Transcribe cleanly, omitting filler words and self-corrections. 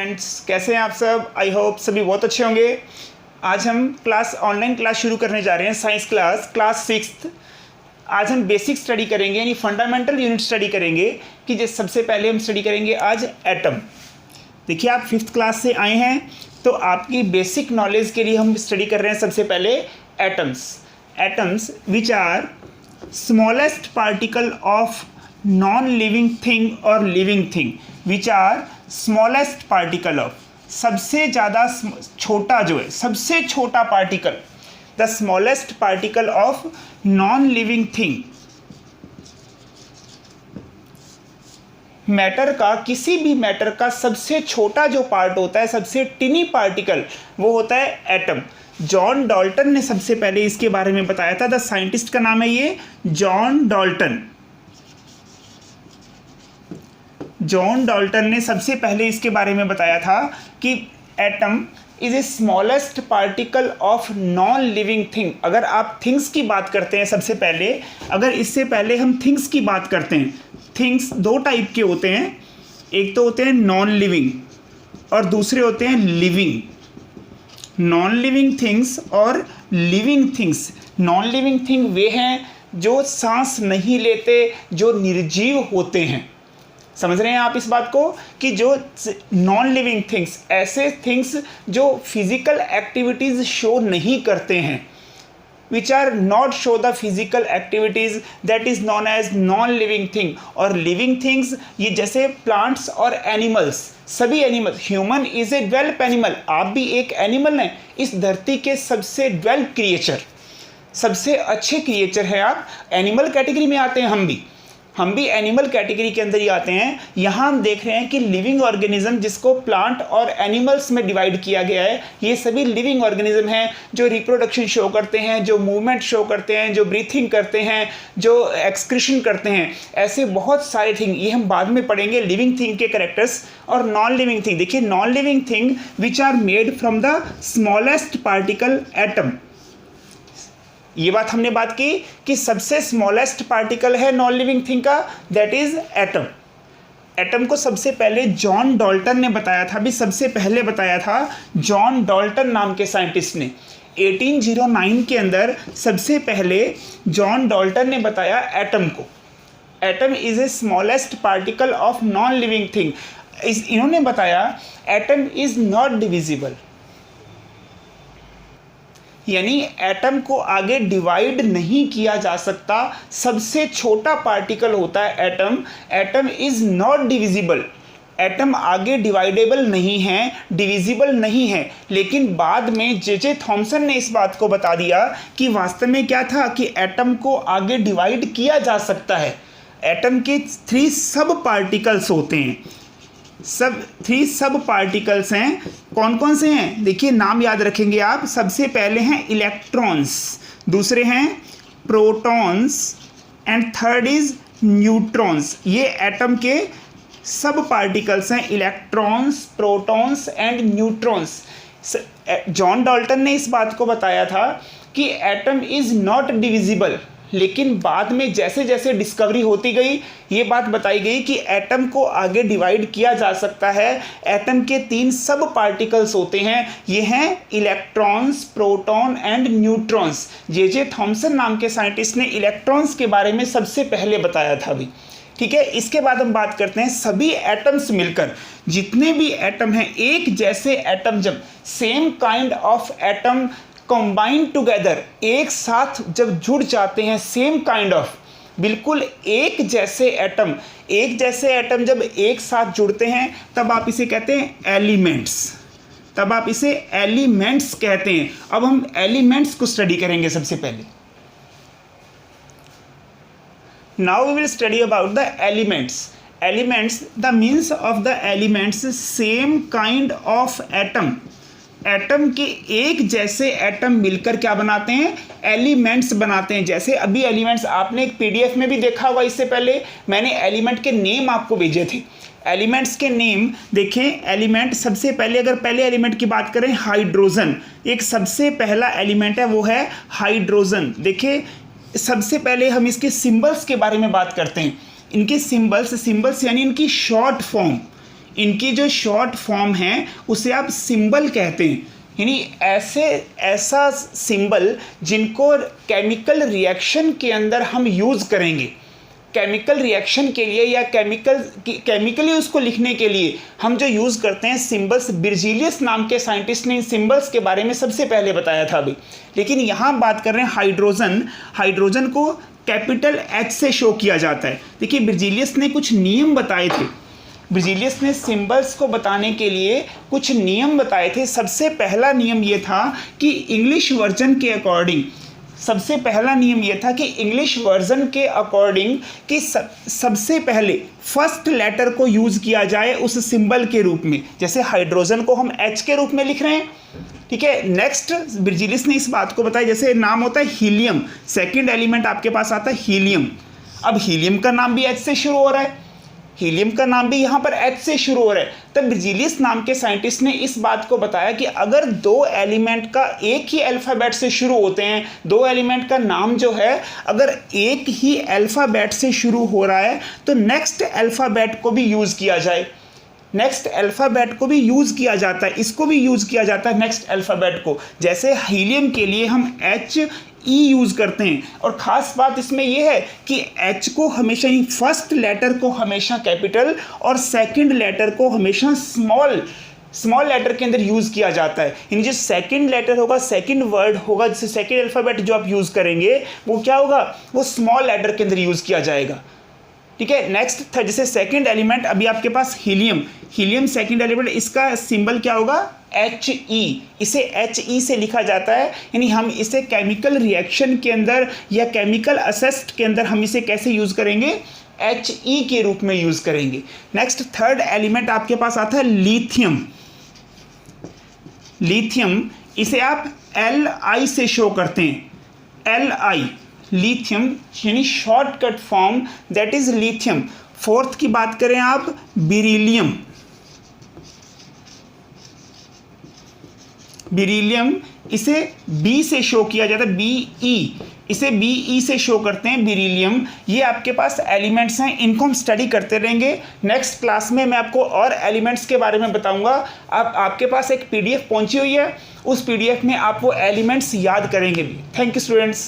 Students, कैसे हैं आप सब? आई होप सभी बहुत अच्छे होंगे। आज हम ऑनलाइन क्लास शुरू करने जा रहे हैं, साइंस क्लास 6th। आज हम बेसिक स्टडी करेंगे, यानी फंडामेंटल यूनिट स्टडी करेंगे। कि जैसे सबसे पहले हम स्टडी करेंगे आज एटम। देखिए, आप 5th क्लास से आए हैं तो आपकी बेसिक नॉलेज के लिए हम स्टडी कर रहे हैं सबसे पहले atoms which are smallest particle of non living thing और living thing, which are smallest particle of, सबसे ज़्यादा छोटा जो है, सबसे छोटा particle, the smallest particle of non living thing. Matter का, किसी भी मैटर का सबसे छोटा जो पार्ट होता है, सबसे टिनी पार्टिकल, वो होता है एटम। जॉन डाल्टन ने सबसे पहले इसके बारे में बताया था। द साइंटिस्ट का नाम है ये जॉन डाल्टन। जॉन डाल्टन ने सबसे पहले इसके बारे में बताया था कि atom is a smallest particle of non living thing. अगर आप थिंग्स की बात करते हैं सबसे पहले, अगर इससे पहले हम थिंग्स की बात करते हैं, थिंग्स दो टाइप के होते हैं, एक तो होते हैं नॉन लिविंग और दूसरे होते हैं लिविंग। नॉन लिविंग थिंग्स और living things. Non living thing वे हैं जो सांस नहीं लेते, जो निर्जीव होते हैं। समझ रहे हैं आप इस बात को कि जो नॉन लिविंग थिंग्स, ऐसे थिंग्स जो फिजिकल एक्टिविटीज़ शो नहीं करते हैं, which are not show the physical activities, that is non as non living thing. और लिविंग थिंग्स ये जैसे प्लांट्स और एनिमल्स, सभी animal, human is a develop animal, आप भी एक एनिमल हैं, इस धरती के सबसे डेवलप क्रिएचर, सबसे अच्छे क्रिएचर हैं आप। एनिमल कैटेगरी में आते हैं हम भी एनिमल कैटेगरी के अंदर ही आते हैं। यहाँ हम देख रहे हैं कि लिविंग ऑर्गेनिज्म, जिसको प्लांट और एनिमल्स में डिवाइड किया गया है, ये सभी लिविंग ऑर्गेनिज्म हैं जो रिप्रोडक्शन शो करते हैं, जो मूवमेंट शो करते हैं, जो ब्रीथिंग करते हैं, जो एक्सक्रीशन करते हैं। ऐसे बहुत सारे थिंग, ये हम बाद में पढ़ेंगे, लिविंग थिंग के कैरेक्टर्स। और नॉन लिविंग थिंग, देखिए, non living thing which are made from the smallest particle atom. ये बात हमने बात की कि सबसे स्मॉलेस्ट पार्टिकल है नॉन लिविंग थिंग का, दैट इज एटम। एटम को सबसे पहले जॉन डाल्टन ने बताया था, अभी सबसे पहले बताया था जॉन डाल्टन नाम के साइंटिस्ट ने। 1809 के अंदर सबसे पहले जॉन डाल्टन ने बताया एटम को। Atom is a smallest particle of non living thing. इन्होंने बताया एटम इज नॉट डिविजिबल, यानी एटम को आगे डिवाइड नहीं किया जा सकता, सबसे छोटा पार्टिकल होता है atom. Atom is not divisible, atom आगे डिवाइडेबल नहीं है, डिविजिबल नहीं है। लेकिन बाद में जे थॉमसन ने इस बात को बता दिया कि वास्तव में क्या था कि एटम को आगे डिवाइड किया जा सकता है। एटम के 3 सब पार्टिकल्स होते हैं, 3 सब पार्टिकल्स हैं। कौन कौन से हैं? देखिए, नाम याद रखेंगे आप। सबसे पहले हैं इलेक्ट्रॉन्स, दूसरे हैं protons and third is neutrons. ये एटम के सब पार्टिकल्स हैं, electrons, protons and neutrons. John Dalton ने इस बात को बताया था कि एटम इज नॉट डिविजिबल, लेकिन बाद में जैसे जैसे डिस्कवरी होती गई, ये बात बताई गई कि एटम को आगे डिवाइड किया जा सकता है। एटम के 3 सब पार्टिकल्स होते हैं, ये हैं electrons, proton and neutrons. J Thomson नाम के साइंटिस्ट ने इलेक्ट्रॉन्स के बारे में सबसे पहले बताया था अभी। ठीक है, इसके बाद हम बात करते हैं सभी एटम्स मिलकर, जितने भी एटम हैं, एक जैसे एटम, जब same kind of atom combine together, एक साथ जब जुड़ जाते हैं, सेम काइंड ऑफ, बिल्कुल एक जैसे एटम जब एक साथ जुड़ते हैं, तब आप इसे कहते हैं एलिमेंट्स। कहते हैं। अब हम एलिमेंट्स को स्टडी करेंगे सबसे पहले। Now we will study about the elements. The means of the elements, same kind of atom. Atom के एक जैसे एटम मिलकर क्या बनाते हैं? एलिमेंट्स बनाते हैं। जैसे अभी एलिमेंट्स आपने एक पीडीएफ में भी देखा हुआ, इससे पहले मैंने एलिमेंट के नेम आपको भेजे थे। एलिमेंट्स के नेम देखें। एलिमेंट, सबसे पहले अगर पहले एलिमेंट की बात करें, हाइड्रोजन एक सबसे पहला एलिमेंट है, वो है हाइड्रोजन। देखिए, सबसे पहले हम इसके सिंबल्स के बारे में बात करते हैं। इनके सिंबल्स यानी इनकी शॉर्ट फॉर्म, इनकी जो शॉर्ट फॉर्म है उसे आप सिंबल कहते हैं, यानी ऐसा सिंबल जिनको केमिकल रिएक्शन के अंदर हम यूज़ करेंगे, केमिकल रिएक्शन के लिए या केमिकली उसको लिखने के लिए हम जो यूज़ करते हैं सिंबल्स। बिर्जिलियस नाम के साइंटिस्ट ने इन सिंबल्स के बारे में सबसे पहले बताया था अभी। लेकिन यहाँ बात कर रहे हैं हाइड्रोजन को कैपिटल H से शो किया जाता है। देखिए बिर्जिलियस ने कुछ नियम बताए थे, बिर्जिलियस ने सिंबल्स को बताने के लिए कुछ नियम बताए थे। सबसे पहला नियम ये था कि इंग्लिश वर्जन के अकॉर्डिंग, सबसे पहला नियम ये था कि इंग्लिश वर्जन के अकॉर्डिंग कि सबसे पहले फर्स्ट लेटर को यूज़ किया जाए उस सिंबल के रूप में। जैसे हाइड्रोजन को हम H के रूप में लिख रहे हैं, ठीक है। नेक्स्ट बिर्जिलियस ने इस बात को बताया, जैसे नाम होता है हीलियम, सेकंड एलिमेंट आपके पास आता है हीलियम। अब हीलियम का नाम भी H से शुरू हो रहा है, हीलियम का नाम भी यहाँ पर H से शुरू हो रहा है। तब बिर्जिलियस नाम के साइंटिस्ट ने इस बात को बताया कि अगर दो एलिमेंट का एक ही अल्फ़ाबेट से शुरू होते हैं, दो एलिमेंट का नाम जो है अगर एक ही अल्फ़ाबेट से शुरू हो रहा है तो नेक्स्ट अल्फ़ाबेट को भी यूज़ किया जाए, नेक्स्ट अल्फ़ाबेट को भी यूज़ किया जाता है, इसको भी यूज़ किया जाता है नेक्स्ट अल्फ़ाबेट को। जैसे हीलियम के लिए हम HE यूज़ करते हैं, और ख़ास बात इसमें यह है कि H को हमेशा ही फर्स्ट लेटर को हमेशा कैपिटल और सेकंड लेटर को हमेशा स्मॉल लेटर के अंदर यूज़ किया जाता है। यानी जो सेकंड लेटर होगा, सेकंड वर्ड होगा, जैसे सेकंड अल्फ़ाबेट जो आप यूज़ करेंगे वो क्या होगा, वो स्मॉल लेटर के अंदर यूज़ किया जाएगा, ठीक है। नेक्स्ट था जैसे सेकंड एलिमेंट अभी आपके पास हीलियम सेकंड एलिमेंट, इसका सिंबल क्या होगा HE, इसे HE से लिखा जाता है। यानी हम इसे केमिकल रिएक्शन के अंदर या केमिकल असेस्ट के अंदर हम इसे कैसे यूज़ करेंगे, HE के रूप में यूज़ करेंगे। नेक्स्ट थर्ड एलिमेंट आपके पास आता है लिथियम, इसे आप Li से शो करते हैं, Li लिथियम, यानी shortcut form that is lithium. Fourth की बात करें आप बिरीलियम, इसे B से शो किया जाता है, Be, इसे Be से शो करते हैं बिरीलियम। ये आपके पास एलिमेंट्स हैं, इनको हम स्टडी करते रहेंगे। नेक्स्ट क्लास में मैं आपको और एलिमेंट्स के बारे में बताऊंगा। आपके पास एक PDF पहुंची हुई है, उस PDF में आप वो एलिमेंट्स याद करेंगे भी। Thank you students.